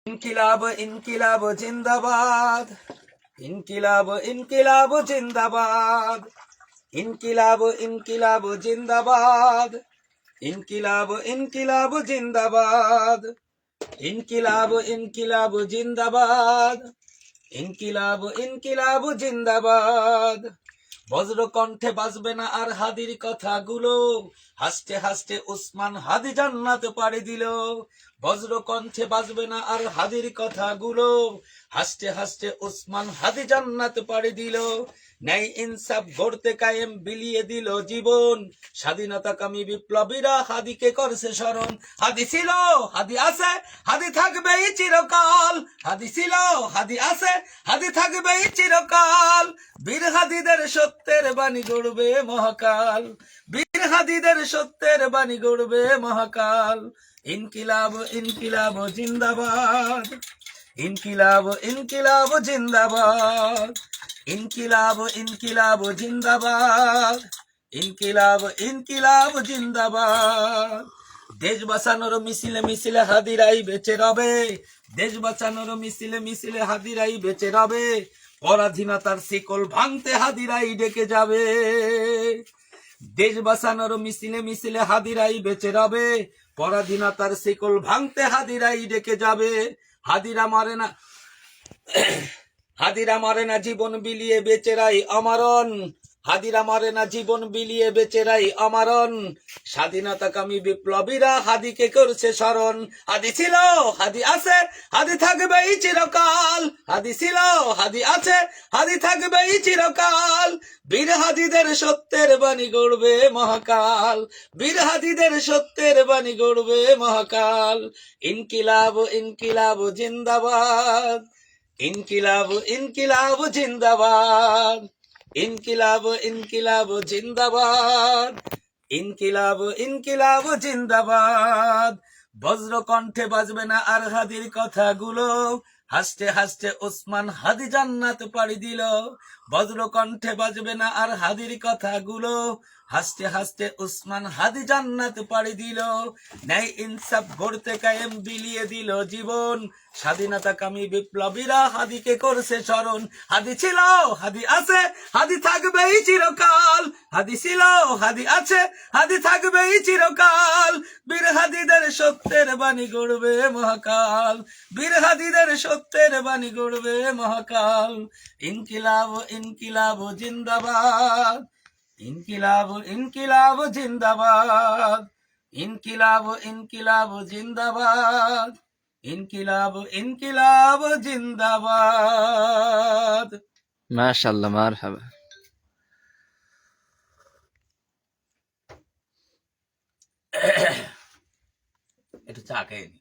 ইনকিলাব ইনকিলাব জিন্দাবাদ, ইনকিলাব ইনকিলাব জিন্দাবাদ, ইনকিলাব ইনকিলাব জিন্দাবাদ, ইনকিলাব ইনকিলাব জিন্দাবাদ, ইনকিলাব ইনকিলাব জিন্দাবাদ, ইনকিলাব ইনকিলাব জিন্দাবাদ। বজ্র কণ্ঠে বাজবে না আর হাদির কথাগুলো, হাসতে হাসতে উসমান হাদি জান্নাত পাড়ি দিল। বজ্র কণ্ঠে বাজবে না আর হাদির কথাগুলো, হাসতে হাসতে উসমান হাদি জান্নাত পাড়ি দিল। ন্যায় ইনসাফ গড়তে কায়েম বিলিয়ে দিল জীবন, স্বাধীনতাকামী বিপ্লবীরা হাদিকে করছে স্মরণ। হাদি ছিল, হাদি আছে, হাদি থাকবেই চিরকাল। হাদি ছিল, হাদি আছে, হাদি থাকবেই চিরকাল। বীর হাদিদের সত্যের বাণী গড়বে মহাকাল, বীর হাদিদের সত্যের বাণী গড়বে মহাকাল। ইনকিলাব ইনকিলাব জিন্দাবাদ, ইনকিলাব ইনকিলাব জিন্দাবাদ, ইনকিলাব ইনকিলাব জিন্দাবাদ, ইনকিলাব ইনকিলাব জিন্দাবাদ। দেশ বাঁচানোর মিছিলে মিছিলে হাদিরাই বেঁচে রবে, দেশ বাঁচানোর মিছিলে মিছিলে হাদিরাই বেঁচে রবে। পরাধীনতার শিকল ভাঙতে হাদিরাই ডেকে যাবে, দেশ বাঁচানোর মিছিলে মিছিলে হাদিরাই বেঁচে রবে। পরাধীনতার শিকল ভাঙতে হাদিরাই ডেকে যাবে। হাদিরা মারে না, হাদিরা মারে না জীবন বিলিয়ে বেচেরাই অমরণ, হাদিরা মারে না জীবন বিলিয়ে বেচেরাই অমরণ। স্বাধীনতাকামী বিপ্লবীরা হাদিকে করছে স্মরণ। হাদি ছিল, হাদি আছে, হাদি থাকবেই চিরকাল। হাদি ছিল, হাদি আছে, হাদি থাকবেই চিরকাল। বীর হাদিদের সত্যের বাণী গড়বে মহাকাল, বীর হাদিদের সত্যের বাণী গড়বে মহাকাল। ইনকিলাব ইনকিলাব জিন্দাবাদ, ইনকিলাব ইনকিলাব জিন্দাবাদ, ইনকিলাব ইনকিলাব জিন্দাবাদ, ইনকিলাব ইনকিলাব জিন্দাবাদ। বজ্র কণ্ঠে বাজবে না আর হাদির কথাগুলো, হাসতে হাসতে উসমান হাদি জান্নাত পাড়ি দিল। বজ্র কণ্ঠে বাজবে না আর হাদির কথাগুলো, হাসতে হাসতে উসমান হাদি জান্নাত পাড়ি দিল। ন্যায় ইনসাফ গড়তে কায়েম বিলিয়ে দিল জীবন, স্বাধীনতাকামী বিপ্লবীরা হাদিকে করছে স্মরণ। হাদি ছিল, হাদি আছে, হাদি থাকবেই চিরকাল। হাদি ছিল, হাদি আছে, হাদি থাকবেই চিরকাল। বীর হাদিদের সত্যের বাণী গড়বে মহাকাল, বীর হাদিদের সত্যের বাণী গড়বে মহাকাল। ইনকিলাব ইনকিলাব জিন্দাবাদ, ইনকিলাব ইনকিলাব জিন্দাবাদ, ইনকিলাব ইনকিলাব জিন্দাবাদ, ইনকিলাব ইনকিলাব জিন্দাবাদ। মাশাআল্লাহ, মারহাবা। একটু চা খেয়ে নি।